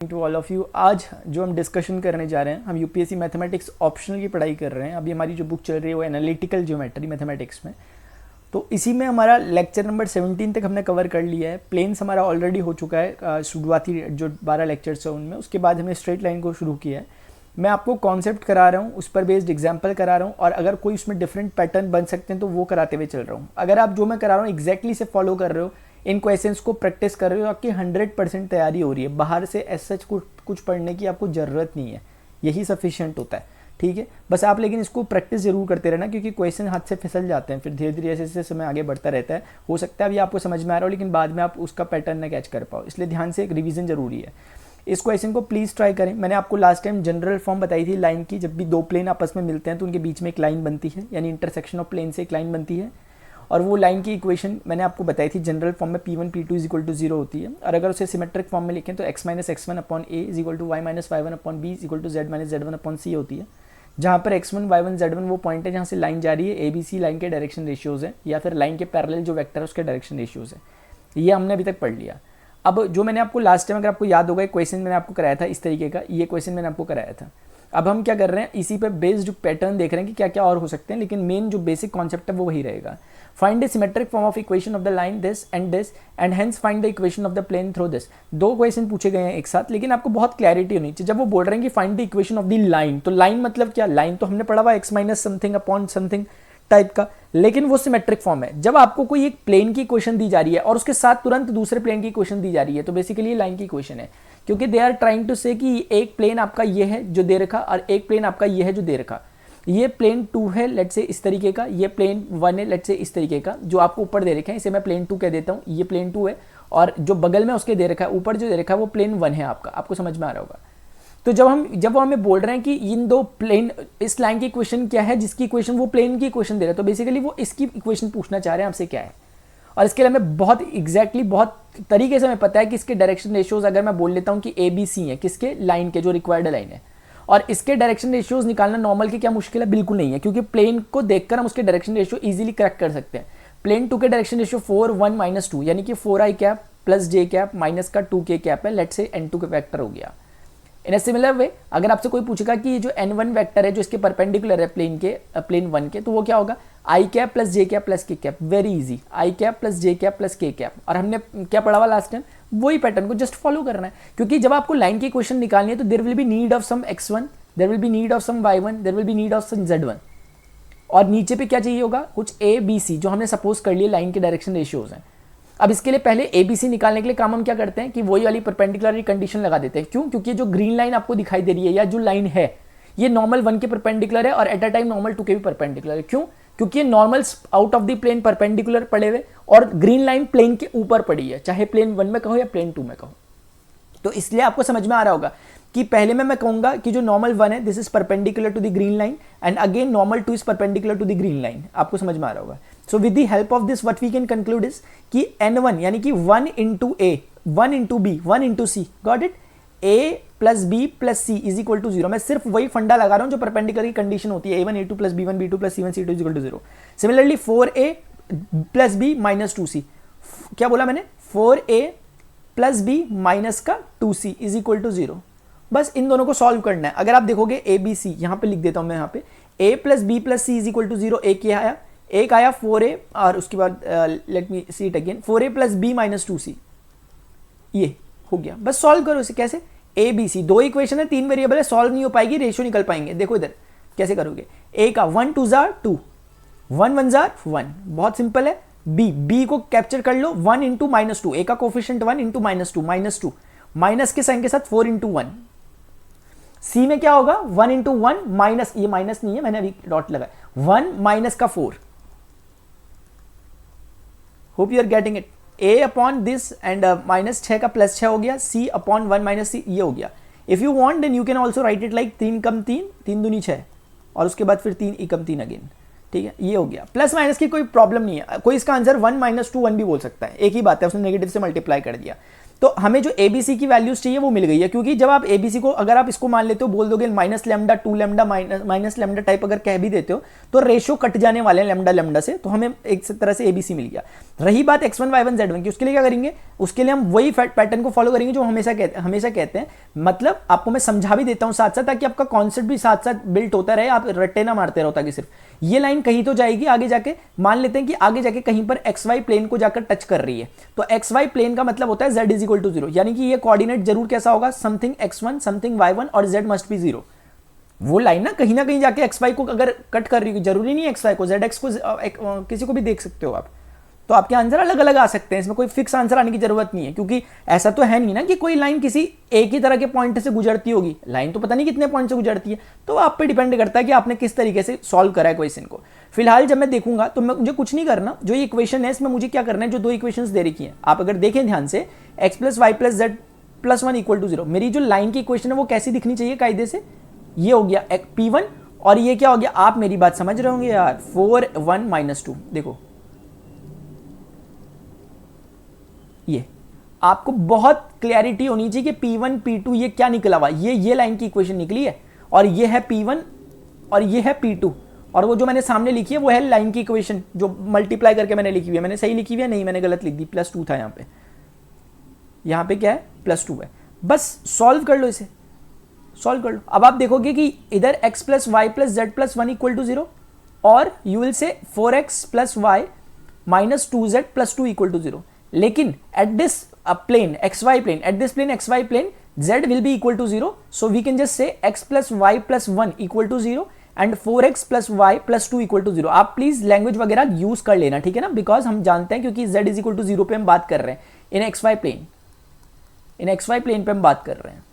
To all of you. आज जो हम डिस्कशन करने जा रहे हैं, हम यूपीएससी मैथमेटिक्स ऑप्शनल की पढ़ाई कर रहे हैं। अभी हमारी जो बुक चल रही है वो एनालिटिकल ज्योमेट्री मैथमेटिक्स में, तो इसी में हमारा लेक्चर नंबर 17 तक हमने कवर कर लिया है। प्लेन्स हमारा ऑलरेडी हो चुका है, शुरुआती जो 12 लेक्चर्स हैं उनमें। उसके बाद हमने स्ट्रेट लाइन को शुरू किया है। मैं आपको कॉन्सेप्ट करा रहा हूँ, उस पर बेस्ड एग्जाम्पल करा रहा हूँ, और अगर कोई उसमें डिफरेंट पैटर्न बन सकते हैं तो वो कराते हुए चल रहा हूँ। अगर आप जो मैं करा रहा हूँ एग्जैक्टली से फॉलो कर रहे हो, इन क्वेश्चंस को प्रैक्टिस कर रहे हो, आपकी 100% तैयारी हो रही है। बाहर से एज सच कुछ पढ़ने की आपको ज़रूरत नहीं है, यही सफिशिएंट होता है। ठीक है, बस आप लेकिन इसको प्रैक्टिस जरूर करते रहना, क्योंकि क्वेश्चन हाथ से फिसल जाते हैं, फिर धीरे धीरे ऐसे ऐसे समय आगे बढ़ता रहता है। हो सकता है अभी आपको समझ में आ रहा हो, लेकिन बाद में आप उसका पैटर्न ना कैच कर पाओ, इसलिए ध्यान से एक रिवीजन जरूरी है। इस क्वेश्चन को प्लीज़ ट्राई करें। मैंने आपको लास्ट टाइम जनरल फॉर्म बताई थी लाइन की। जब भी दो प्लेन आपस में मिलते हैं तो उनके बीच में एक लाइन बनती है, यानी इंटरसेक्शन ऑफ प्लेन से एक लाइन बनती है, और वो लाइन की इक्वेशन मैंने आपको बताई थी जनरल फॉर्म में P1 P2 = 0 होती है। और अगर उसे सिमेट्रिक फॉर्म में लिखें तो x - x1 upon a = y - y1 upon b = z - z1 upon c होती है, जहाँ पर x1 y1 z1 वो पॉइंट है जहाँ से लाइन जा रही है। ए बी सी लाइन के डायरेक्शन रेशियोज है, या फिर लाइन के पैरेलल जो वेक्टर है उसके डायरेक्शन रेशियोज है। ये हमने अभी तक पढ़ लिया। अब जो मैंने आपको लास्ट टाइम, अगर आपको याद होगा, एक क्वेश्चन मैंने आपको कराया था इस तरीके का, ये क्वेश्चन मैंने आपको कराया था। अब हम क्या कर रहे हैं, इसी पे बेस्ड पैटर्न देख रहे हैं कि क्या क्या और हो सकते हैं, लेकिन मेन जो बेसिक कॉन्सेप्ट है वो वही रहेगा। Find the symmetric form of equation of the line this and hence find the equation of the plane through this. दो क्वेश्चन पूछे गए हैं एक साथ, लेकिन आपको बहुत क्लैरिटी होनी चाहिए। जब वो बोल रहे हैं कि find the equation of the line, तो लाइन मतलब क्या? लाइन तो हमने पढ़ा हुआ x minus something upon something type का, लेकिन वो सिमेट्रिक फॉर्म है। जब आपको कोई एक प्लेन की इक्वेशन दी जा रही है और उसके साथ तुरंत दूसरे प्लेन की इक्वेशन दी जा रही है, तो बेसिकली लाइन की इक्वेशन है, क्योंकि दे आर ट्राइंग टू से कि एक प्लेन आपका ये है जो दे रखा, और एक प्लेन आपका ये है जो दे रखा। ये प्लेन 2 है लेट्स से इस तरीके का, ये प्लेन 1 है लेट्स से इस तरीके का, जो आपको ऊपर दे रखे हैं इसे मैं प्लेन 2 कह देता हूँ। ये प्लेन 2 है, और जो बगल में उसके दे रखा है, ऊपर जो दे रखा है वो प्लेन 1 है आपका। आपको समझ में आ रहा होगा। तो जब वो हमें बोल रहे हैं कि इन दो प्लेन, इस लाइन की इक्वेशन क्या है, जिसकी इक्वेशन वो प्लेन की इक्वेशन दे रहा है, तो बेसिकली वो इसकी इक्वेशन पूछना चाह रहे हैं आपसे क्या है। और इसके लिए हमें बहुत एग्जैक्टली बहुत तरीके से हमें पता है कि इसके डायरेक्शन रेशियोज, अगर मैं बोल लेता हूँ कि ए बी सी है, किसके? लाइन के, जो रिक्वायर्ड लाइन है, और इसके डायरेक्शन रेशियोज निकालना नॉर्मल की क्या मुश्किल है? बिल्कुल नहीं है, क्योंकि प्लेन को देखकर हम उसके डायरेक्शन रेशियो इजीली करेक्ट कर सकते हैं। प्लेन 2 के डायरेक्शन रेशियो 4 1 - 2, यानी कि 4i cap plus j cap minus का 2k कैप है, लेट्स से n2 का वेक्टर हो गया। इन अ सिमिलर वे, अगर आपसे कोई पूछेगा कि ये जो n1 वेक्टर है जो इसके परपेंडिकुलर है प्लेन 1 के, तो वो क्या होगा? i cap plus j cap plus k cap. Very easy, i cap plus j cap plus k cap. और हमने क्या पढ़ा हुआ लास्ट टाइम? वही पैटर्न को जस्ट फॉलो करना है, क्योंकि जब आपको लाइन की इक्वेशन निकालनी है तो there will be need of some x1, there will be need of some y1, there will be need of some z1, और नीचे पे क्या चाहिए होगा? कुछ a b c, जो हमने सपोज कर लिए लाइन के डायरेक्शन रेशियोज हैं। अब इसके लिए पहले ए बी सी निकालने के लिए काम हम क्या करते हैं कि वही वाली परपेंडिकुलर कंडीशन लगा देते हैं। क्यों? क्योंकि जो ग्रीन लाइन आपको दिखाई दे रही है, या जो लाइन है, ये नॉर्मल 1 के परपेंडिकुलर है, और एट अ टाइम नॉर्मल 2 के भी परपेंडिकुलर है। क्यों? क्योंकि ये normals out of the plane perpendicular पड़े हुए, और ग्रीन लाइन प्लेन के ऊपर पड़ी है, चाहे प्लेन 1 में कहो या प्लेन 2 में कहो। तो इसलिए आपको समझ में आ रहा होगा कि पहले मैं कहूंगा कि जो नॉर्मल 1 है this is perpendicular to the green line, and again normal 2 is perpendicular to the green line. आपको समझ में आ रहा होगा। So with the help of this what we can conclude is कि n1 यानी कि 1 into a 1 into b 1 into c, got it? a plus b plus c is equal to 0। मैं सिर्फ वही फंडा लगा रहा हूं जो परपेंडिकुलर की कंडीशन होती है, a1 a2 plus b1 b2 plus c1 c2 is equal to 0। Similarly 4a plus b minus 2c, क्या बोला मैंने? 4a प्लस b माइनस का 2c इज इक्वल टू 0। बस इन दोनों को सॉल्व करना है। अगर आप देखोगे ए बी सी, यहां पे लिख देता हूं मैं, यहाँ पे a plus b plus c is equal to 0, एक आया 4a, और उसके बाद let me see it again, 4a plus b minus 2c, ये हो गया। बस सॉल्व करो इसे। कैसे? ए बी सी, दो इक्वेशन है, 3 वेरिएबल है, सॉल्व नहीं हो पाएगी, रेशियो निकल पाएंगे। देखो इधर कैसे करोगे। a का 1 2 जार 2, 1 1 जार 1, बहुत सिंपल है। b को कैप्चर कर लो, 1 इंटू माइनस 2, a का कोफिशिएंट 1 इंटू माइनस 2, माइनस के साइन के साथ 4 इंटू 1। सी में क्या होगा? 1 इंटू 1 माइनस, ये माइनस नहीं है, मैंने अभी डॉट लगाया, 1 माइनस का 4। Hope you are getting it. a upon this and minus 6 का प्लस 6 हो गया, c अपॉन 1 माइनस c, ये हो गया। If you want then you can also write it like 3 कम 3, 3 दूनी 6, और उसके बाद फिर 3 कम 3 अगेन। ठीक है, ये हो गया। प्लस माइनस की कोई प्रॉब्लम नहीं है, कोई इसका आंसर 1 - 2 1 भी बोल सकता है, एक ही बात है, उसने नेगेटिव से मल्टीप्लाई कर दिया। तो हमें जो ABC की वैल्यूज चाहिए वो मिल गई है, क्योंकि जब आप ABC को अगर आप इसको मान लेते हो, बोल दोगे minus lambda, 2 lambda, minus lambda type अगर कह भी देते हो तो रेशियो कट जाने वाले हैं लैम्डा लैम्डा से, तो हमें एक तरह से ABC मिल गया। रही बात x1 y1 z1 की, उसके लिए क्या करेंगे, उसके लिए हम वही पैटर्न को फॉलो करेंगे जो हमेशा कहते हैं। मतलब आपको मैं समझा भी देता हूं साथ साथ, ताकि आपका कॉन्सेप्ट भी साथ साथ बिल्ट होता रहे, आप रट्टे ना मारते रहो, ताकि सिर्फ ये लाइन कहीं तो जाएगी आगे जाके, मान लेते हैं कि आगे जाके कहीं पर XY प्लेन को जाकर टच कर रही है, तो XY प्लेन का मतलब होता है z इज इक्वल टू 0, यानी कि ये कोऑर्डिनेट जरूर कैसा होगा, समथिंग x1 समथिंग y1 और z मस्ट बी 0। वो लाइन ना कहीं जाके XY को अगर कट कर रही है, जरूरी नहीं है XY को, ZX को किसी को भी देख सकते हो आप, तो आपके आंसर अलग अलग आ सकते हैं, इसमें कोई फिक्स आंसर आने की जरूरत नहीं है, क्योंकि ऐसा तो है नहीं ना कि कोई लाइन किसी एक ही तरह के पॉइंट से गुजरती होगी, लाइन तो पता नहीं कितने पॉइंट से गुजरती है, तो आप पे डिपेंड करता है कि आपने किस तरीके से सॉल्व करा है क्वेश्चन को। फिलहाल जब मैं देखूंगा तो मुझे कुछ नहीं करना, जो ये इक्वेशन है इसमें मुझे क्या करना है, जो दो इक्वेशंस दे रखी हैं आप अगर देखें ध्यान से, x plus y plus z plus 1 equal to 0, मेरी जो लाइन की इक्वेशन है वो कैसी दिखनी चाहिए कायदे से, ये हो गया P1 और ये क्या हो गया, आप मेरी बात समझ रहे होंगे यार, 4 1 -2, देखो ये आपको बहुत क्लैरिटी होनी चाहिए कि P1 P2 ये क्या निकला हुआ, ये लाइन की इक्वेशन निकली है, और ये है P1 और ये है P2, और वो जो मैंने सामने लिखी है वो है लाइन की इक्वेशन जो मल्टीप्लाई करके मैंने लिखी हुई है। मैंने सही लिखी हुई है, नहीं मैंने गलत लिख दी, +2 था यहाँ पे क्या है, +2 है। बस सॉल्व कर लो, इसे सॉल्व कर लो। अब आप देखोगे कि इधर x plus y plus z plus 1 equal to 0, और you will say 4x plus y minus 2z plus 2 equal to 0, लेकिन at this plane xy plane, at this plane xy plane z will be equal to 0, so we can just say x plus y plus 1 equal to 0 and 4x plus y plus 2 equal to 0। आप please language वगैरह use कर लेना, ठीक है ना, because हम जानते हैं क्योंकि z is equal to 0 पे हम बात कर रहे हैं, इन xy प्लेन पे हम बात कर रहे हैं।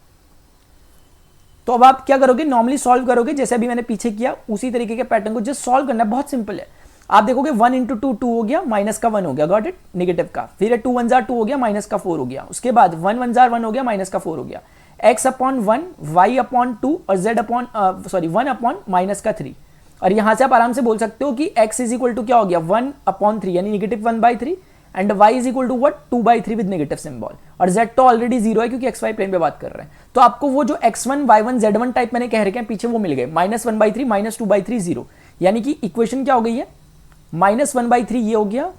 तो अब आप क्या करोगे, नॉर्मली सॉल्व करोगे जैसे अभी मैंने पीछे किया, उसी तरीके के पैटर्न को जस्ट सॉल्व करना है, बहुत सिंपल है। आप देखोगे 1 इंटू 2 2 हो गया, माइनस का 1 हो गया, गॉट इट, नेगेटिव का, फिर 2 1 2 हो गया, माइनस का 4 हो गया, उसके बाद 1 1 1 हो गया, माइनस का 4 हो गया, x अपॉन 1 y अपॉन 2 और z अपॉन 1 अपॉन माइनस का 3, और यहां से आप आराम से बोल सकते हो कि x इज इक्वल टू क्या हो गया, 1 अपॉन 3 यानी negative 1/3 and y is equal to what, 2/3 with negative symbol, और z तो ऑलरेडी 0 है क्योंकि xy प्लेन पे बात कर रहे हैं। तो आपको वो जो x1 y1 z1 टाइप मैंने कह रखे हैं पीछे वो मिल गए, -1/3 -2/3 0, यानी कि इक्वेशन क्या हो गई है, -1/3 ये हो गया,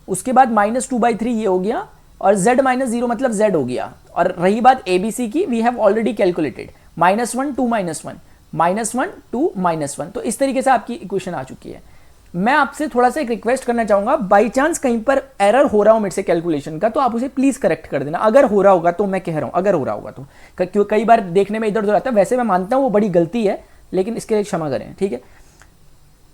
उसके बाद -2/3 ये हो गया, और z -0 मतलब z हो गया। और रही बात ABC की, वी हैव ऑलरेडी कैलकुलेटेड, -1 2 -1 -1 2 -1, तो इस तरीके से आपकी इक्वेशन आ चुकी है। मैं आपसे थोड़ा सा एक रिक्वेस्ट करना चाहूंगा, बाई चांस कहीं पर एरर हो रहा हो मेरे से कैलकुलेशन का, तो आप उसे प्लीज करेक्ट कर देना, अगर हो रहा होगा तो, मैं कह रहा हूं अगर हो रहा होगा तो, क्योंकि कई बार देखने में इधर उधर आता है, वैसे मैं मानता हूं वो बड़ी गलती है, लेकिन इसके लिए क्षमा करें, ठीक है।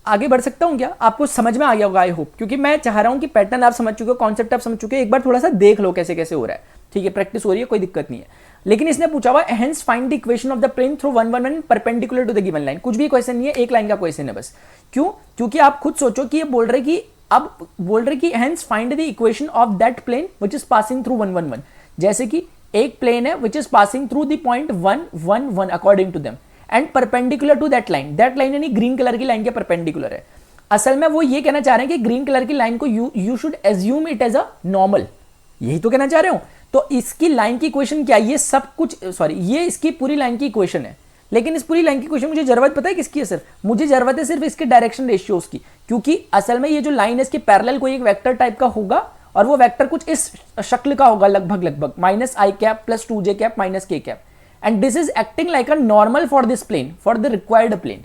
आगे बढ़ सकता हूं क्या, आपको समझ में आ गया होगा आई होप, क्योंकि मैं चाह रहा हूं कि पैटर्न आप समझ चुके हो, कॉन्सेप्ट आप समझ चुके हो, एक बार थोड़ा सा देख लो कैसे कैसे हो रहा है, ठीक है, प्रैक्टिस हो रही है, कोई दिक्कत नहीं है। लेकिन इसने पूछा हुआ hence find the equation of the plane through 1 1 1 perpendicular to the given line, कुछ भी क्वेश्चन नहीं है, एक लाइन का क्वेश्चन है बस। क्यों, क्योंकि आप खुद सोचो कि ये बोल रहे कि hence find the equation of that plane which is passing through 1 1 1, जैसे कि एक प्लेन है which is passing through the point 1 1 1 according to them and perpendicular to that line यानी ग्रीन कलर की लाइन के परपेंडिकुलर है। असल में वो ये कहना चाह रहे हैं कि ग्रीन कलर की लाइन को you should assume it as a normal, यही तो कहना चाह रहे हो। तो इसकी लाइन की इक्वेशन क्या है, ये सब कुछ ये इसकी पूरी लाइन की इक्वेशन है, लेकिन इस पूरी लाइन की इक्वेशन मुझे जरूरत पता है किसकी है, सिर्फ मुझे जरूरत है सिर्फ इसके डायरेक्शन रेशियोज की, क्योंकि असल में ये जो लाइन है इसके पैरेलल कोई एक वेक्टर टाइप का होगा, और वो वेक्टर कुछ इस शक्ल का होगा लगभग -i cap plus 2j cap minus k cap, and this is acting like a normal for this plane, for the required plane.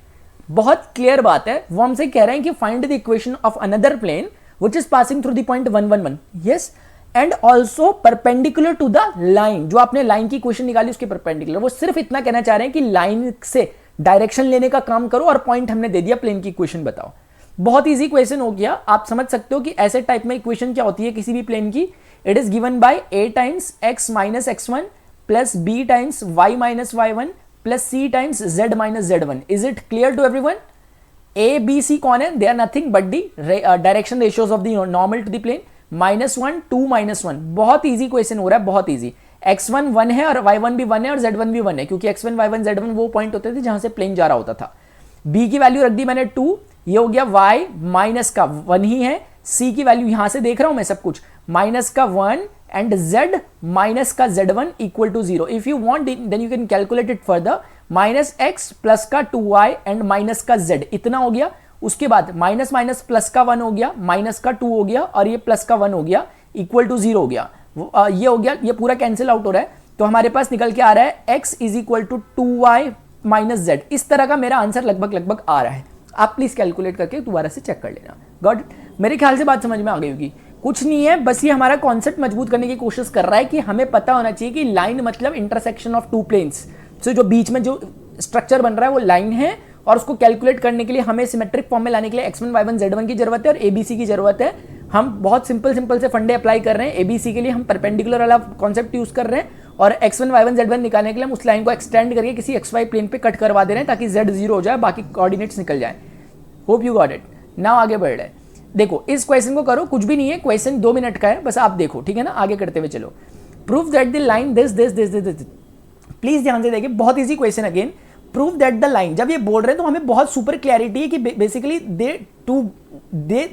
बहुत क्लियर बात है, वो हमसे कह रहे हैं कि find the equation of another plane which is passing through the point 1 1 1, yes, and also perpendicular to the line, जो आपने लाइन की इक्वेशन निकाली उसके परपेंडिकुलर। वो सिर्फ इतना कहना चाह रहे हैं कि लाइन से डायरेक्शन लेने का काम करो, और पॉइंट हमने दे दिया, प्लेन की इक्वेशन बताओ। बहुत इजी क्वेश्चन हो गया, आप समझ सकते हो कि ऐसे टाइप में इक्वेशन क्या होती है किसी भी प्लेन की, it is given by a times x minus x1 plus b times y minus y1 plus c times z minus z1। Is it clear to everyone? a b c कौन है, they are nothing but the direction ratios of the normal to the plane, -1 2 -1। बहुत easy question हो रहा है, बहुत easy. x1 1 है और y1 भी 1 है और z1 भी 1 है, क्योंकि x1 y1 z1 वो पॉइंट होते थे जहां से प्लेन जा रहा होता था। b की वैल्यू रख दी मैंने 2, ये हो गया y माइनस का 1 ही है, c की वैल्यू यहां से देख रहा हूं मैं सब कुछ, माइनस का 1 and z minus का z1 equal to 0. If you want then you can calculate it further. minus x plus का 2y and minus का z इतना हो गया. उसके बाद माइनस माइनस प्लस का 1 हो गया, माइनस का 2 हो गया और ये प्लस का 1 हो गया, इक्वल टू 0 हो गया. ये हो गया, ये पूरा कैंसिल आउट हो रहा है. तो हमारे पास निकल के आ रहा है x is equal to 2y minus z. इस तरह का मेरा आंसर लगभग आ रहा है. आप प्लीज कैलकुलेट करके दोबारा से चेक कर लेना. Got it? मेरे ख्याल से बात समझ में आ गई होगी. कुछ नहीं है, बस ये हमारा कॉन्सेप्ट मजबूत करने की कोशिश कर रहा है कि हमें पता होना चाहिए कि लाइन मतलब इंटरसेक्शन ऑफ टू प्लेन्स. सो जो बीच में जो स्ट्रक्चर बन रहा है वो लाइन है, और उसको कैलकुलेट करने के लिए हमें सिमेट्रिक फॉर्म में लाने के लिए x1 y1 z1 की जरूरत है और abc की जरूरत है. हम बहुत सिंपल से फंडे अप्लाई कर रहे हैं. abc के लिए हम परपेंडिकुलर वाला कॉन्सेप्ट यूज कर रहे हैं, और x1 y1 z1 निकालने के लिए हम उस लाइन को एक्सटेंड करके किसी xy प्लेन पे कट करवा दे रहे हैं ताकि z 0 हो जाए, बाकी कोऑर्डिनेट्स निकल जाए. Hope you got it. Now आगे बढ़ रहे हैं. देखो इस क्वेश्चन को करो, कुछ भी नहीं है, क्वेश्चन 2 मिनट का है, बस आप देखो, ठीक है ना. आगे करते हुए चलो. Prove that the line this this this this. Please ध्यान से देखिए, बहुत easy question. Again prove that the line, जब ये बोल रहे हैं तो हमें बहुत सुपर क्लैरिटी है कि basically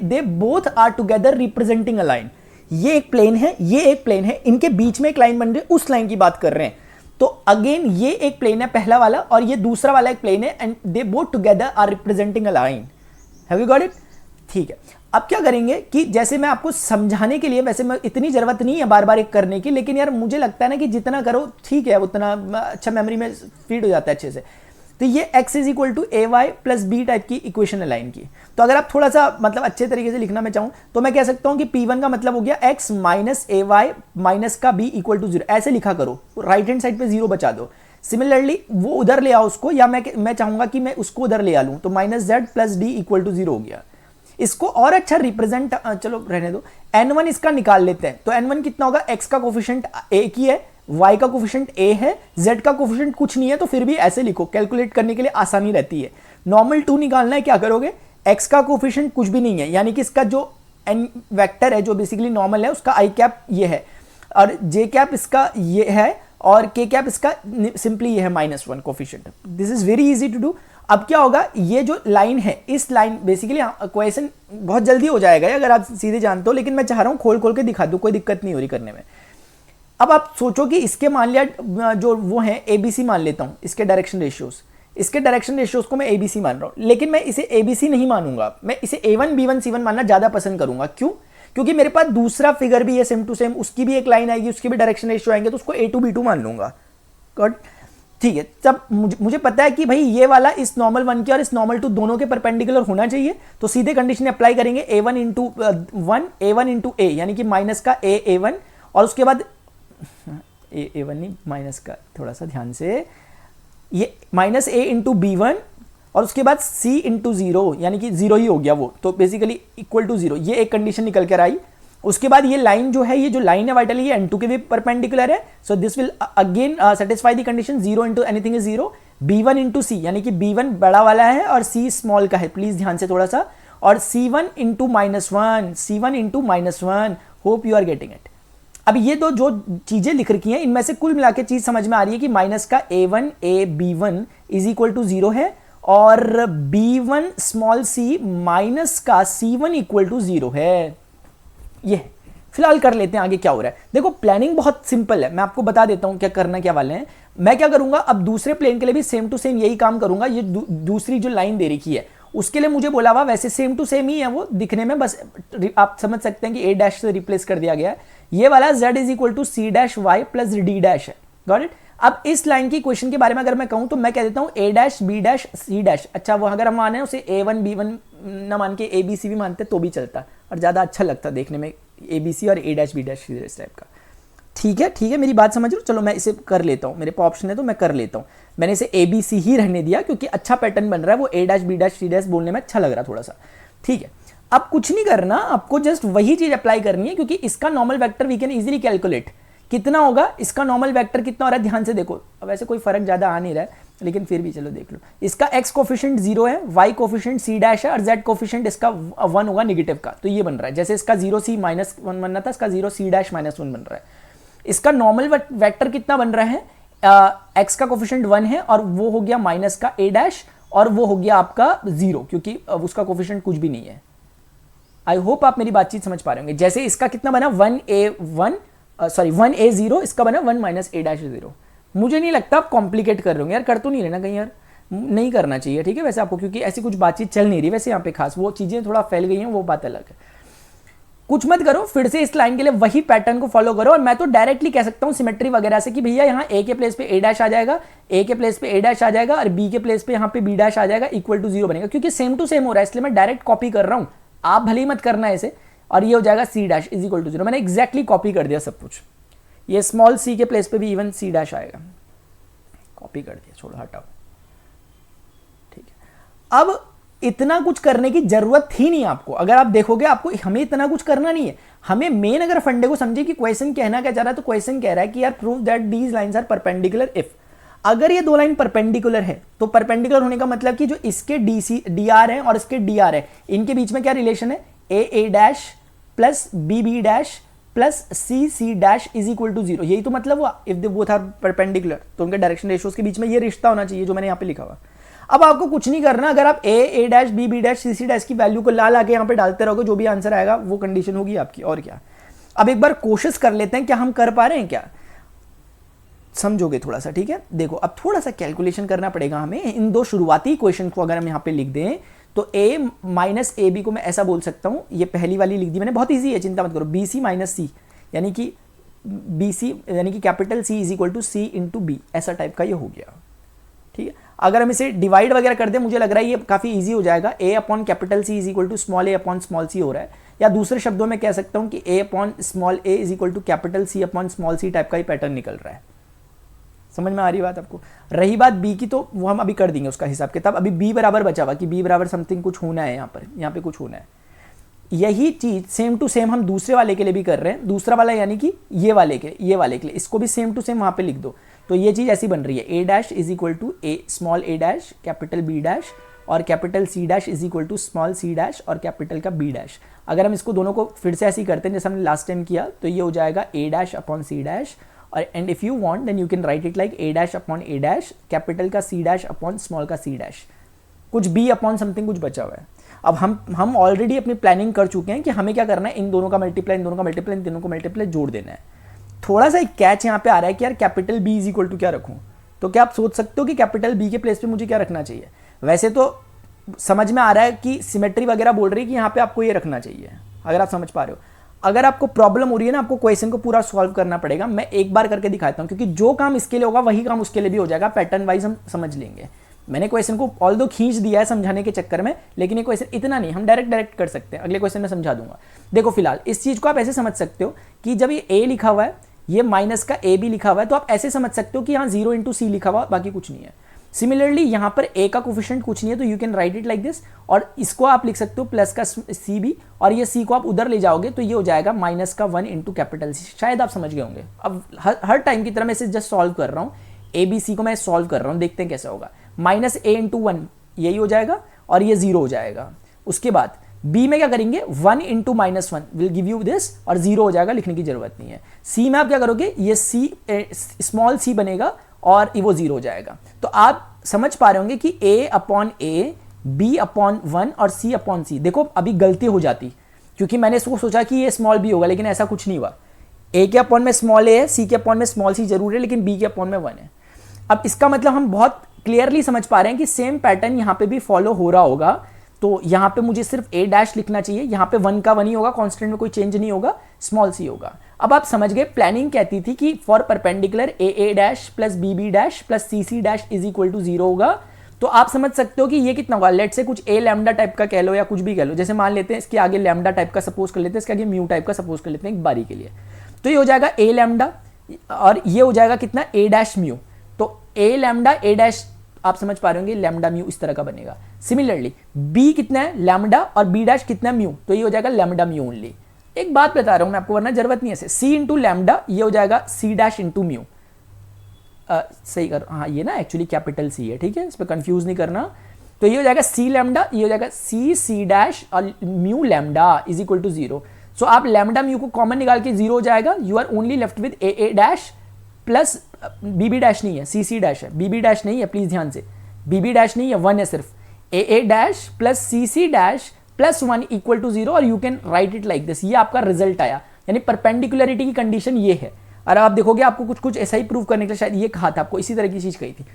they both are together representing a line. ये एक प्लेन है, ये एक प्लेन है, इनके बीच में एक लाइन बन रही है, उस लाइन की बात कर रहे हैं. तो अगेन ये एक प्लेन है पहला वाला, और ये दूसरा वाला एक प्लेन है, and they both together are representing a line. Have you got it? ठीक है. अब क्या करेंगे कि जैसे मैं आपको समझाने के लिए, वैसे मैं इतनी जरूरत नहीं है बार बार एक करने की, लेकिन यार मुझे लगता है ना कि जितना करो ठीक है, उतना अच्छा मेमोरी में फीड हो जाता है अच्छे से. तो ये x is equal to a y plus b type की इक्वेशन है लाइन की. तो अगर आप थोड़ा सा मतलब अच्छे तरीके से लिखना मैं चाहूँ तो मैं कह सकता हूँ कि P1 का मतलब हो गया x माइनस ए वाई माइनस का b इक्वल टू 0. ऐसे लिखा करो, राइट हैंड साइड पे 0 बचा दो. सिमिलरली वो उधर ले आओ उसको, या मैं चाहूंगा कि मैं उसको उधर ले आ लूँ, तो minus z plus d equal to 0 हो गया. इसको और अच्छा रिप्रेजेंट, चलो रहने दो, n1 इसका निकाल लेते हैं. तो n1 कितना होगा? x का कोफिशिएंट a की है, y का कोफिशिएंट a है, z का कोफिशिएंट कुछ नहीं है, तो फिर भी ऐसे लिखो, कैलकुलेट करने के लिए आसानी रहती है. नॉर्मल 2 निकालना है, क्या करोगे? x का कोफिशिएंट कुछ भी नहीं है, यानी कि इसका जो n वेक्टर है जो बेसिकली नॉर्मल है उसका i कैप ये है, और j कैप इसका ये है, और k कैप इसका सिंपली ये है -1 coefficient. This is very easy to do. अब क्या होगा, ये जो लाइन है, इस लाइन बेसिकली क्वेश्चन बहुत जल्दी हो जाएगा अगर आप सीधे जानते हो, लेकिन मैं चाह रहा हूँ खोल के दिखा दूँ, कोई दिक्कत नहीं हो रही करने में. अब आप सोचो कि इसके मान लिया जो वो है ABC मान लेता हूँ, इसके डायरेक्शन रेशियोज को मैं ABC मान रहा हूँ, लेकिन मैं इसे ABC नहीं मानूंगा, मैं इसे A1 B1 C1 मानना ज्यादा पसंद करूंगा. क्यों? क्योंकि मेरे पास दूसरा फिगर भी है सेम टू सेम, उसकी भी एक लाइन आएगी, उसके भी डायरेक्शन रेशियो आएंगे, तो उसको A2 B2 मान लूंगा. गॉट? ठीक है. तब मुझे पता है कि भाई ये वाला इस नॉर्मल 1 के और इस नॉर्मल 2 दोनों के परपेंडिकुलर होना चाहिए, तो सीधे कंडीशन अप्लाई करेंगे. A1 into 1 A1 into A, यानी कि माइनस का A1, और उसके बाद A1 नहीं, माइनस का, थोड़ा सा ध्यान से, ये माइनस A इंटू B1, और उसके बाद C इंटू 0, यानी कि 0 ही हो गया वो, तो बेसिकली इक्वल टू 0. ये एक कंडीशन निकल कर आई. उसके बाद ये लाइन जो है, ये जो लाइन है वाइटली, ये N2 के भी परपेंडिकुलर है, so this will again satisfy the condition. 0 into anything is 0. B1 into C, यानी कि B1 बड़ा वाला है और C स्मॉल का है, प्लीज ध्यान से थोड़ा सा, और C1 into -1, hope you are getting it. अब ये दो जो चीजें लिख रखी हैं, इनमें से कुल मिला के चीज समझ में आ रही है कि माइनस का A1 A B1 is equal to 0 है, और B1 स्मॉल c माइनस का C1 इक्वल टू 0 है. ये फिलहाल कर लेते हैं आगे क्या हो रहा है. देखो प्लानिंग बहुत सिंपल है, मैं आपको बता देता हूं क्या करना क्या वाले हैं. मैं क्या करूंगा, अब दूसरे प्लेन के लिए भी सेम टू सेम यही काम करूंगा. ये दूसरी जो लाइन दे रखी है उसके लिए मुझे बोला हुआ, वैसे सेम टू सेम ही है वो दिखने में, बस आप समझ सकते हैं कि A डैश से रिप्लेस कर दिया गया है. ये वाला z is equal to C dash y plus D dash है. Got it? अब इस लाइन की क्वेश्चन के बारे में अगर मैं कहूं तो मैं कह देता हूं A dash B dash C dash. अच्छा, वो अगर हम माने उसे A1 B1 ना मान के ABC भी मानते तो भी चलता, और ज्यादा अच्छा लगता देखने में, ABC और A डैश B डैश इस टाइप का. ठीक है, मेरी बात समझ लो. चलो मैं इसे कर लेता हूं, मेरे पास ऑप्शन है तो मैं कर लेता हूं. मैंने इसे ABC ही रहने दिया क्योंकि अच्छा पैटर्न बन रहा है, वो A dash B dash C dash बोलने में अच्छा लग रहा थोड़ा सा. ठीक है, अब कुछ नहीं करना, आपको जस्ट वही चीज अप्लाई करनी है, क्योंकि इसका normal vector we can easily calculate. कितना होगा इसका नॉर्मल वेक्टर, कितना हो रहा है ध्यान से देखो. अब वैसे कोई फर्क ज्यादा आ नहीं रहा है, लेकिन फिर भी चलो देख लो. इसका x कोफिशिएंट 0 है, y कोफिशिएंट C डैश है, और z कोफिशिएंट इसका 1 होगा नेगेटिव का. तो ये बन रहा है जैसे इसका 0C -1 बनना था, इसका 0C डैश -1 बन रहा है. इसका नॉर्मल वेक्टर कितना बन रहा है, x का कोफिशिएंट 1 है, और वो हो गया माइनस का A डैश, और वो हो गया आपका 0, क्योंकि उसका कोफिशिएंट कुछ भी नहीं है. आई होप आप मेरी बातचीत समझ पा रहे होंगे. जैसे इसका कितना बना 1A1 सॉरी 1a0, इसका बना 1 माइनस a डैश 0। मुझे नहीं लगता आप कॉम्प्लिकेट कर रहे होंगे यार, कर तो नहीं रहना कहीं यार, नहीं करना चाहिए ठीक है वैसे आपको, क्योंकि ऐसी कुछ बातचीत चल नहीं रही वैसे यहाँ पे खास, वो चीज़ें थोड़ा फैल गई हैं वो बात अलग है। कुछ मत करो, फिर से इस लाइन के लिए वही पैटर्न को फॉलो करो, और मैं तो डायरेक्टली कह सकता हूँ सिमेट्री वगैरह से कि भैया यहाँ ए के प्लेस पे ए डैश आ जाएगा, ए के प्लेस पे ए डैश आ जाएगा, और बी के प्लेस पे यहाँ पे बी डैश आ जाएगा, इक्वल टू 0 बनेगा, क्योंकि सेम टू सेम हो रहा है इसलिए मैं डायरेक्ट कॉपी कर रहा हूँ, आप भले ही मत करना ऐसे। और ये हो जाएगा c dash is equal to 0, मैंने एक्जैक्टली कॉपी कर दिया सब कुछ। ये स्मॉल सी के प्लेस पे भी इवन सी डैश आएगा, कॉपी कर दिया, छोड़ो हटाओ ठीक है। अब इतना कुछ करने की जरूरत थी नहीं आपको, अगर आप देखोगे आपको हमें इतना कुछ करना नहीं है, हमें मेन अगर फंडे को समझे कि क्वेश्चन कहना क्या चाह रहा है, तो क्वेश्चन कह रहा है कि यार prove that these lines are perpendicular if, अगर ये दो लाइन परपेंडिकुलर है तो परपेंडिकुलर होने का मतलब कि जो इसके डी आर है और इसके डी आर है, इनके बीच में क्या रिलेशन है, A dash plus B dash plus C dash is equal to 0, यही तो मतलब हुआ if they both are perpendicular, तो उनके डायरेक्शन रेशियोज के बीच में ये रिश्ता होना चाहिए जो मैंने यहाँ पे लिखा हुआ। अब आपको कुछ नहीं करना, अगर आप A dash B dash C dash की वैल्यू को ला के यहाँ पे डालते रहोगे, जो भी आंसर आएगा वो कंडीशन होगी आपकी, और क्या। अब एक बार कोशिश कर लेते हैं क्या हम कर पा रहे हैं, क्या समझोगे थोड़ा सा, ठीक है। देखो अब थोड़ा सा कैलकुलेशन करना पड़ेगा हमें, इन दो शुरुआती क्वेश्चन को अगर हम यहाँ पे लिख दें तो a माइनस ए बी को मैं ऐसा बोल सकता हूँ, ये पहली वाली लिख दी मैंने, बहुत ईजी है चिंता मत करो, बी सी माइनस सी, यानी कि बी सी यानी कि capital C is equal to c into b, ऐसा टाइप का ये हो गया ठीक है। अगर हम इसे डिवाइड वगैरह कर दें, मुझे लग रहा है ये काफ़ी ईजी हो जाएगा, A upon capital C is equal to small a upon small c हो रहा है, या दूसरे शब्दों में कह सकता हूँ कि A upon small a is equal to capital C upon small c type का ही पैटर्न निकल रहा है। समझ में आ रही बात आपको। रही बात बी की, तो वो हम अभी कर देंगे उसका हिसाब किताब, अभी बी बराबर बचा हुआ कि बी बराबर समथिंग कुछ होना है यहाँ पे कुछ होना है। यही चीज सेम टू सेम हम दूसरे वाले के लिए भी कर रहे हैं, दूसरा वाला यानी कि ये वाले के लिए, इसको भी सेम टू सेम वहां पे लिख दो, तो ये चीज ऐसी बन रही है, A dash is equal to A small a dash capital B dash और capital C dash is equal to small c dash और कैपिटल का बी डैश। अगर हम इसको दोनों को फिर से ऐसे ही करते हैं जैसे हमने लास्ट टाइम किया, तो ये हो जाएगा a dash upon c dash, और and if you want then you can write it like a dash upon a dash capital का सी डैश अपॉन स्मॉल का सी डैश, कुछ बी अपॉन समथिंग कुछ बचा हुआ है। अब हम ऑलरेडी अपनी प्लानिंग कर चुके हैं कि हमें क्या करना है, इन दोनों का मल्टीप्लाई, इन दोनों का मल्टीप्लाई, इन दोनों को मल्टीप्लाई जोड़ देना है। थोड़ा सा एक कैच यहाँ पे आ रहा है कि यार capital b is equal to क्या रखूँ, तो क्या आप सोच सकते हो कि कैपिटल बी के प्लेस पे मुझे क्या रखना चाहिए। वैसे तो समझ में आ रहा है कि सिमेट्री वगैरह बोल रही है कि यहाँ पे आपको ये रखना चाहिए, अगर आप समझ पा रहे हो। अगर आपको प्रॉब्लम हो रही है ना, आपको क्वेश्चन को पूरा सॉल्व करना पड़ेगा, मैं एक बार करके दिखाता हूँ, क्योंकि जो काम इसके लिए होगा वही काम उसके लिए भी हो जाएगा, पैटर्न वाइज हम समझ लेंगे। मैंने क्वेश्चन को ऑल दो खींच दिया है समझाने के चक्कर में, लेकिन ये क्वेश्चन इतना नहीं, हम डायरेक्ट कर सकते हैं, अगले क्वेश्चन में समझा दूंगा। देखो फिलहाल इस चीज को आप ऐसे समझ सकते हो कि जब ये ए लिखा हुआ है, ये माइनस का ए भी लिखा हुआ है, तो आप ऐसे समझ सकते हो कि यहाँ 0 इंटू सी लिखा हुआ, बाकी कुछ नहीं है। सिमिलरली यहाँ पर ए का कोफिशिएंट कुछ नहीं है, तो you can write it like this, और इसको आप लिख सकते हो प्लस का सी भी, और ये सी को आप उधर ले जाओगे तो ये हो जाएगा माइनस का 1 इंटू कैपिटल सी। शायद आप समझ गए होंगे। अब हर टाइम की तरह मैं इसे जस्ट सॉल्व कर रहा हूँ, ए बी सी को मैं सॉल्व कर रहा हूँ, देखते हैं कैसा होगा। माइनस ए इंटू 1 यही हो जाएगा, और ये 0 हो जाएगा। उसके बाद बी में क्या करेंगे, 1 into minus 1 will give you this, और 0 हो जाएगा, लिखने की जरूरत नहीं है। सी में आप क्या करोगे, ये सी स्मॉल सी बनेगा और वो 0 हो जाएगा। तो आप समझ पा रहे होंगे कि a upon A, b upon 1 और c अपॉन सी। देखो अभी गलती हो जाती, क्योंकि मैंने इसको सोचा कि ये स्मॉल b होगा, लेकिन ऐसा कुछ नहीं हुआ। a के अपॉन में स्मॉल a है, c के अपॉन में स्मॉल c जरूर है, लेकिन b के अपॉन में 1 है। अब इसका मतलब हम बहुत क्लियरली समझ पा रहे हैं कि सेम पैटर्न यहाँ पे भी फॉलो हो रहा होगा। तो यहाँ पे मुझे सिर्फ a डैश लिखना चाहिए, यहाँ पे 1 का 1 ही होगा, कॉन्स्टेंट में कोई चेंज नहीं होगा, स्मॉल c होगा। अब आप समझ गए, प्लानिंग कहती थी कि for perpendicular a dash plus B dash plus C dash is equal to 0 होगा। तो आप समझ सकते हो कि ये कितना होगा, लेट से कुछ ए लैम्डा टाइप का कह लो या कुछ भी कह लो, जैसे मान लेते हैं इसके आगे लैम्डा टाइप का सपोज कर लेते हैं, इसके आगे म्यू टाइप का सपोज कर लेते हैं एक बारी के लिए। तो ये हो जाएगा ए लैम्डा, और ये हो जाएगा कितना, ए डैश म्यू। तो ए लैम्डा ए डैश आप समझ पा रहे होंगे, लैम्डा म्यू इस तरह का बनेगा। सिमिलरली बी कितना है, लैम्डा, और बी डैश कितना है, म्यू, तो ये हो जाएगा लैम्डा म्यू ओनली। एक बात बता रहा हूं मैं आपको, वरना जरूरत नहीं है, सी इंटू लैम्डा, ये हो जाएगा सी डैश इंटू म्यू। सही कर, हाँ ये ना एक्चुअली कैपिटल सी है, ठीक है, इस पर कंफ्यूज नहीं करना। तो ये हो जाएगा सी लैम्डा, ये हो जाएगा सी डैश और mu lambda is equal to 0। So आप लैम्डा म्यू को कॉमन निकाल के 0 हो जाएगा, you are only left with a dash plus B dash नहीं है, सी डैश है, बी डैश नहीं है, प्लीज ध्यान से, बी डैश नहीं है, 1 है सिर्फ, A dash plus C dash plus 1 equal to 0, और you can write it like this. ये आपका रिजल्ट आया। यानी परपेंडिकुलरिटी की कंडीशन ये है। और आप देखोगे आपको कुछ कुछ ऐसा ही प्रूव करने के लिए शायद ये कहा था, आपको इसी तरह की चीज़ कही थी।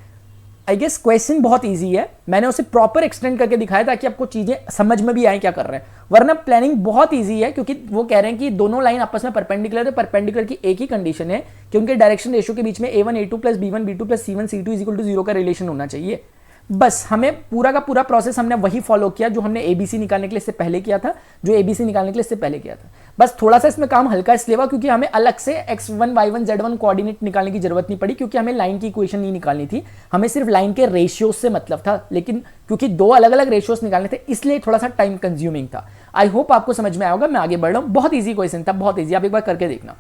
आई गेस क्वेश्चन बहुत ईजी है, मैंने उसे प्रॉपर एक्सटेंड करके दिखाया ताकि आपको चीज़ें समझ में भी आए क्या कर रहे हैं, वरना प्लानिंग बहुत ईजी है क्योंकि वो कह रहे हैं कि दोनों लाइन आपस में परपेंडिकुलर है। परपेंडिकुलर की एक ही कंडीशन है कि उनके डायरेक्शन रेशियो के बीच में A1 A2 plus B1 B2 plus C1 C2 is equal to 0 का रिलेशन होना चाहिए। बस हमें पूरा का पूरा प्रोसेस हमने वही फॉलो किया जो हमने ABC निकालने के लिए इससे पहले किया था, जो ABC निकालने के लिए इससे पहले किया था। बस थोड़ा सा इसमें काम हल्का इसलिए हुआ क्योंकि हमें अलग से x1 y1 z1 कोऑर्डिनेट निकालने की जरूरत नहीं पड़ी, क्योंकि हमें लाइन की इक्वेशन नहीं निकालनी थी, हमें सिर्फ लाइन के रेशियोज से मतलब था। लेकिन क्योंकि दो अलग अलग रेशियोज निकालने थे इसलिए थोड़ा सा टाइम कंज्यूमिंग था। आई होप आपको समझ में आएगा। मैं आगे बढ़ रहा हूँ, बहुत ईजी क्वेश्चन था, बहुत ईजी, आप एक बार करके देखना।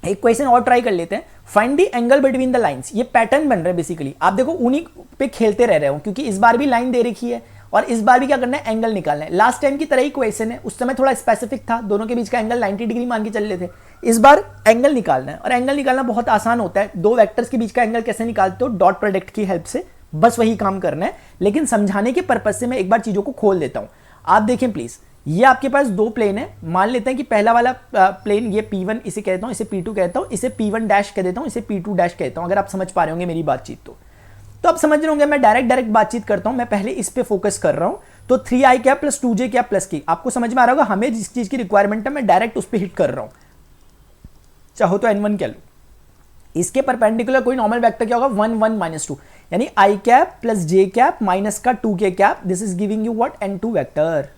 एक क्वेश्चन और ट्राई कर लेते हैं। Find the angle between the lines. ये पैटर्न बन रहा है बेसिकली, आप देखो उन्हीं पे खेलते रह रहे हो क्योंकि इस बार भी लाइन दे रखी है और इस बार भी क्या करना है, एंगल निकालना है। लास्ट टाइम की तरह ही क्वेश्चन है, उस समय थोड़ा स्पेसिफिक था, दोनों के बीच का एंगल 90 डिग्री मान के चल रहे थे। इस बार एंगल निकालना है और एंगल निकालना बहुत आसान होता है। दो वेक्टर्स के बीच का एंगल कैसे निकालते हो, डॉट प्रोडक्ट की हेल्प से, बस वही काम करना है। लेकिन समझाने के पर्पज से मैं एक बार चीजों को खोल देता हूं, आप देखें प्लीज। ये आपके पास दो प्लेन है, मान लेते हैं कि पहला वाला प्लेन ये P1 इसे कहता हूं, इसे P2 कहता हूं, इसे P1 डैश कह देता हूं, इसे P2 डैश कहता हूं। अगर आप समझ पा रहे होंगे मेरी बातचीत तो आप समझ रहे होंगे मैं डायरेक्ट बातचीत करता हूं, मैं पहले इस पे फोकस कर रहा हूं। तो 3i क्या प्लस 2j क्या प्लस की, आपको समझ में आ रहा होगा। हमें जिस चीज की रिक्वायरमेंट है मैं डायरेक्ट उस पर हिट कर रहा हूं, चाहो तो n1 कह लो। इसके परपेंडिकुलर कोई नॉर्मल वेक्टर क्या होगा, 1 1 -2, यानी i cap plus j cap minus का 2k cap, this is giving you what, n2 vector.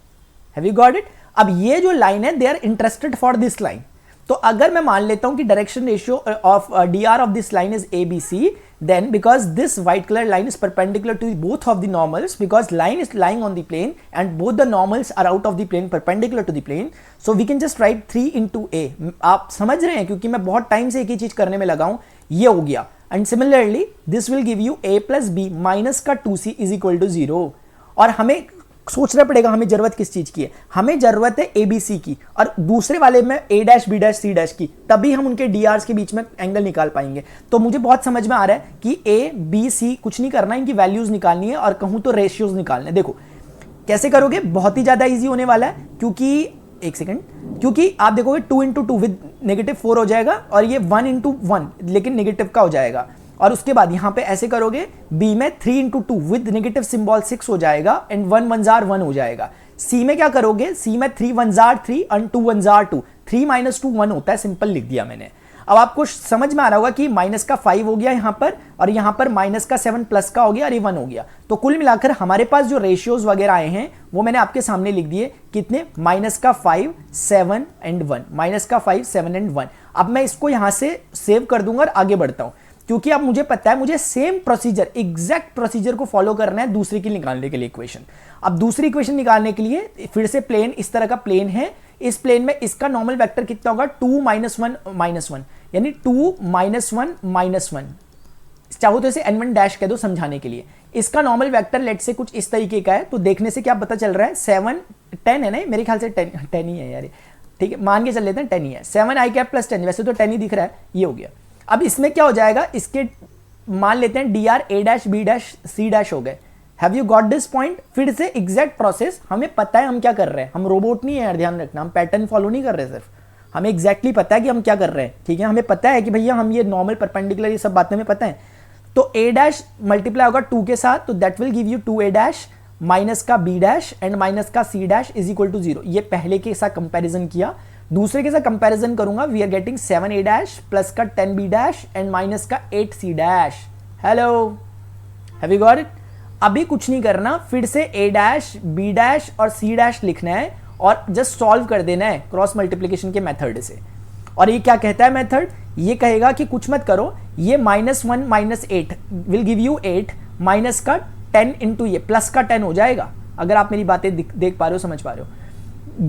Have you got it. अब ये जो लाइन है they are interested for this line, तो अगर मैं मान लेता हूं कि direction ratio of dr of this line is abc, then because this white color line is perpendicular to both of the normals, because line is lying on the plane and both the normals are out of the plane perpendicular to the plane, so we can just write 3 into a। आप समझ रहे हैं क्योंकि मैं बहुत time से एक ही चीज करने में लगा हूं, ये हो गया। And similarly this will give you a plus b minus का 2c इज इक्वल टू 0। और हमें सोचना पड़ेगा हमें जरूरत किस चीज की है, हमें जरूरत है ABC की और दूसरे वाले में A dash B dash C dash की, तभी हम उनके DRs के बीच में एंगल निकाल पाएंगे। तो मुझे बहुत समझ में आ रहा है कि A B C कुछ नहीं करना, इनकी वैल्यूज निकालनी है और कहूं तो रेशियोज निकालने। देखो कैसे करोगे, बहुत ही ज्यादा ईजी होने वाला है क्योंकि एक सेकेंड, क्योंकि आप देखोगे 2 इंटू 2 विद -4 हो जाएगा और ये 1 इंटू 1 लेकिन नेगेटिव का हो जाएगा। और उसके बाद यहां पे ऐसे करोगे, B में 3 इंटू 2 विद नेगेटिव सिंबल 6 हो जाएगा एंड 1 1 जार 1 हो जाएगा। C में क्या करोगे, C में 3 1 जार 3 एंड 2 1 जार 2, 3 माइनस 2 1 होता है, सिंपल लिख दिया मैंने। अब आपको समझ में आ रहा होगा कि माइनस का 5 हो गया यहां पर और यहां पर माइनस का 7 प्लस का हो गया और ये 1 हो गया। तो कुल मिलाकर हमारे पास जो रेशियोज वगैरह आए हैं वो मैंने आपके सामने लिख दिए, कितने, माइनस का 5 7 एंड 1, माइनस का 5 7 एंड 1। अब मैं इसको यहां से सेव कर दूंगा और आगे बढ़ता हूं क्योंकि अब मुझे पता है मुझे सेम प्रोसीजर, एग्जैक्ट प्रोसीजर को फॉलो करना है दूसरी की निकालने के लिए इक्वेशन। अब दूसरी इक्वेशन निकालने के लिए फिर से प्लेन, इस तरह का प्लेन है, इस प्लेन में इसका नॉर्मल वेक्टर कितना होगा, 2 -1 -1, यानी 2 -1 -1, चाहो तो इसे n1 डैश कह दो समझाने के लिए। इसका नॉर्मल वेक्टर लेट से कुछ इस तरीके का है, तो देखने से क्या पता चल रहा है, 7 10 है ना, मेरे ख्याल से 10 ही है यार, ठीक है मान के चल लेते हैं 10 ही है। 7 i कैप प्लस 10, वैसे तो 10 ही दिख रहा है, ये हो गया। अब इसमें क्या हो जाएगा, इसके मान लेते हैं dr a dash b dash c dash हो गए। Have you got this point. फिर से एग्जैक्ट प्रोसेस, हमें पता है हम क्या कर रहे हैं, हम रोबोट नहीं है यार, ध्यान रखना, हम पैटर्न फॉलो नहीं कर रहे, सिर्फ हमें एग्जैक्टली पता है कि हम क्या कर रहे हैं, ठीक है। हमें पता है कि भैया हम ये नॉर्मल परपेंडिकुलर ये सब बातें हमें पता है। तो a डैश मल्टीप्लाई होगा 2 के साथ, तो that will give you 2a dash minus का b डैश एंड माइनस का c dash is equal to 0। ये पहले के साथ कंपेरिजन किया, दूसरे के साथ कंपैरिजन करूंगा, we are getting 7a dash plus का 10b डैश एंड माइनस का 8c dash. Hello, have you got it. अभी कुछ नहीं करना, फिर से a डैश b डैश और c डैश लिखना है और जस्ट सॉल्व कर देना है क्रॉस मल्टीप्लिकेशन के मेथड से। और ये क्या कहता है मेथड, ये कहेगा कि कुछ मत करो, ये -1 -8 विल गिव यू 8 माइनस का 10 इंटू ये प्लस का 10 हो जाएगा। अगर आप मेरी बातें देख पा रहे हो, समझ पा रहे हो।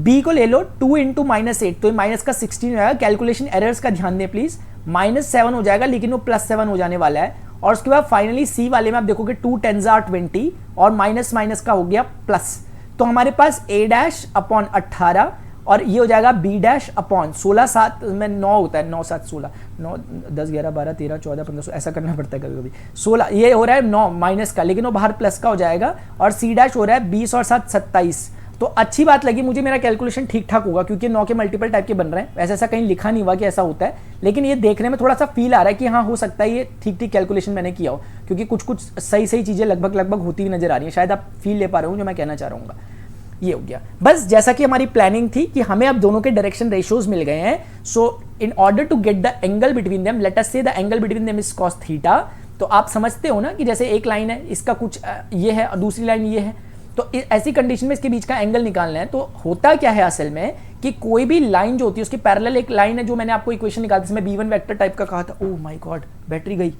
b को ले लो 2 इंटू -8, तो माइनस का 16 हो जाएगा। कैलकुलेशन एरर्स का ध्यान दें प्लीज, -7 हो जाएगा लेकिन वो +7 हो जाने वाला है। और उसके बाद फाइनली c वाले में आप देखोगे 2 10s are 20 और माइनस माइनस का हो गया प्लस। तो हमारे पास a डैश अपॉन 18 और ये हो जाएगा b डैश अपॉन 16 7 में 9 होता है, 9 7 16 9 10 11 12 13 14 15 16 ऐसा करना पड़ता है कभी कभी। 16 ये हो रहा है 9 माइनस का, लेकिन वो बाहर प्लस का हो जाएगा। और c डैश हो रहा है 20 और 7 27, तो अच्छी बात लगी मुझे, मेरा कैलकुलेशन ठीक ठाक होगा क्योंकि 9 के मल्टीपल टाइप के बन रहे हैं, ऐसा कहीं लिखा नहीं हुआ कि ऐसा होता है, लेकिन ये देखने में थोड़ा सा फील आ रहा है कि हाँ हो सकता है ये ठीक ठीक कैलकुलेशन मैंने किया हो, क्योंकि कुछ कुछ सही सही चीज़ें लगभग होती हुई नजर आ रही है। शायद आप फील ले पा रहे हो जो मैं कहना चाह रहा हूँ। ये हो गया। बस जैसा कि हमारी प्लानिंग थी कि हमें अब दोनों के डायरेक्शन रेशियोज मिल गए हैं, so in order to get the angle between them, let us say the angle between them is cos theta. तो आप समझते हो ना कि जैसे एक लाइन है, इसका कुछ ये है और दूसरी लाइन ये है, तो ऐसी कंडीशन में इसके बीच का एंगल निकालना है। तो होता क्या है असल में कि कोई भी लाइन जो होती है उसके पैरेलल एक लाइन है, जो मैंने आपको इक्वेशन निकाला जिसमें B1 वेक्टर टाइप का कहा था। ओह माय गॉड, बैटरी गई,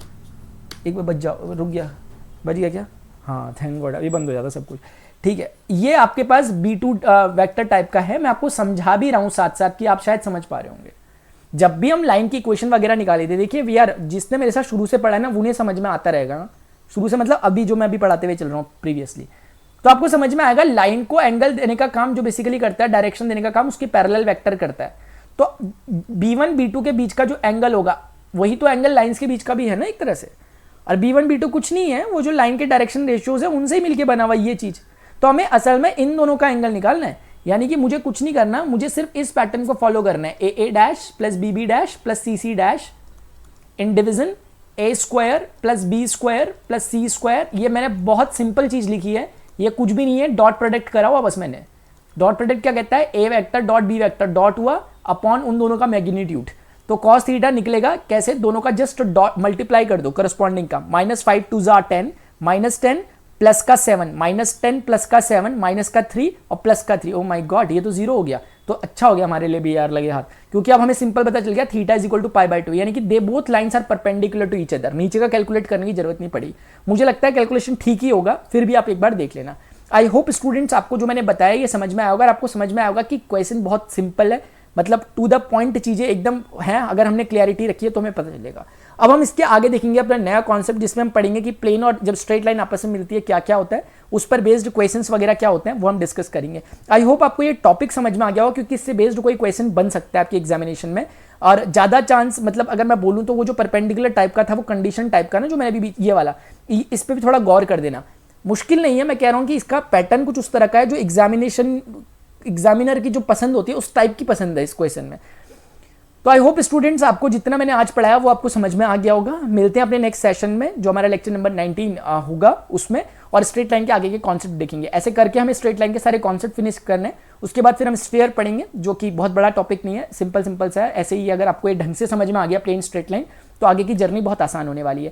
एक बार बच जाओ, रुक गया, बच गया क्या? हाँ थैंक गॉड, अभी बंद हो जाता सब कुछ। ठीक है, ये आपके पास B2 वेक्टर टाइप का है। मैं आपको समझा भी रहा हूँ साथ साथ कि आप शायद समझ पा रहे होंगे। जब भी हम लाइन की इक्वेशन वगैरह निकाले थे, देखिए वी आर, जिसने मेरे साथ शुरू से पढ़ा है ना उन्हें समझ में आता रहेगा। शुरू से मतलब अभी जो मैं अभी पढ़ाते हुए चल रहा हूँ प्रीवियसली, तो आपको समझ में आएगा। लाइन को एंगल देने का काम जो बेसिकली करता है, डायरेक्शन देने का काम उसकी पैरेलल वेक्टर करता है। तो B1 B2 के बीच का जो एंगल होगा वही तो एंगल लाइंस के बीच का भी है ना एक तरह से। और B1 B2 कुछ नहीं है, वो जो लाइन के डायरेक्शन रेशियोज है उनसे ही मिलकर बना हुआ ये चीज। तो हमें असल में इन दोनों का एंगल निकालना है, यानी कि मुझे कुछ नहीं करना, मुझे सिर्फ इस पैटर्न को फॉलो करना है। AA dash plus BB dash plus CC dash in division A square plus B square plus C square. ये मैंने बहुत सिंपल चीज लिखी है, ये कुछ भी नहीं है, डॉट प्रोडक्ट करा हुआ बस मैंने। डॉट प्रोडक्ट क्या कहता है? A vector dot B vector dot हुआ अपॉन उन दोनों का मैग्नीट्यूड। तो cos थीटा निकलेगा कैसे? दोनों का जस्ट डॉट मल्टीप्लाई कर दो करस्पॉन्डिंग का। -5 2 जा 10, -10 प्लस का 7, -10 प्लस का 7, माइनस का 3 और प्लस का 3। ओ माय गॉड, ये तो जीरो हो गया। तो अच्छा हो गया हमारे लिए भी यार, लगे हाथ, क्योंकि अब हमें सिंपल पता चल गया थीटा इज इक्वल टू π/2, यानी कि they both lines are perpendicular to each other. नीचे का कैलकुलेट करने की जरूरत नहीं पड़ी, मुझे लगता है कैलकुलेशन ठीक ही होगा, फिर भी आप एक बार देख लेना। आई होप स्टूडेंट्स आपको जो मैंने बताया ये समझ में आया होगा। आपको समझ में आया होगा कि क्वेश्चन बहुत सिंपल है, मतलब टू द पॉइंट चीजें एकदम हैं। अगर हमने क्लियरिटी रखी है तो हमें पता चलेगा। अब हम इसके आगे देखेंगे अपना नया कॉन्सेप्ट, जिसमें हम पढ़ेंगे कि प्लेन और जब स्ट्रेट लाइन आपस में मिलती है क्या क्या होता है, उस पर बेस्ड क्वेश्चंस वगैरह क्या होते हैं वो हम डिस्कस करेंगे। आई होप आपको ये टॉपिक समझ में आ गया हो, क्योंकि इससे बेस्ड कोई क्वेश्चन बन सकता है आपके एग्जामिनेशन में। और ज्यादा चांस, मतलब अगर मैं बोलूं तो वो जो परपेंडिकुलर टाइप का था वो कंडीशन टाइप का ना, जो मैंने अभी ये वाला, इस पर भी थोड़ा गौर कर देना। मुश्किल नहीं है, मैं कह रहा हूं कि इसका पैटर्न कुछ उस तरह का है जो एग्जामिनर की जो पसंद होती है उस टाइप की पसंद है इस क्वेश्चन में। तो आई होप स्टूडेंट्स आपको जितना मैंने आज पढ़ाया वो आपको समझ में आ गया होगा। मिलते हैं अपने नेक्स्ट सेशन में जो हमारा लेक्चर नंबर 19 होगा उसमें, और स्ट्रेट लाइन के आगे के कॉन्सेप्ट देखेंगे। ऐसे करके हमें स्ट्रेट लाइन के सारे कॉन्सेप्ट फिनिश करने, उसके बाद फिर हम स्फीयर पढ़ेंगे, जो कि बहुत बड़ा टॉपिक नहीं है, सिंपल सा है। ऐसे ही अगर आपको ये ढंग से समझ में आ गया प्लेन स्ट्रेट लाइन, तो आगे की जर्नी बहुत आसान होने वाली है।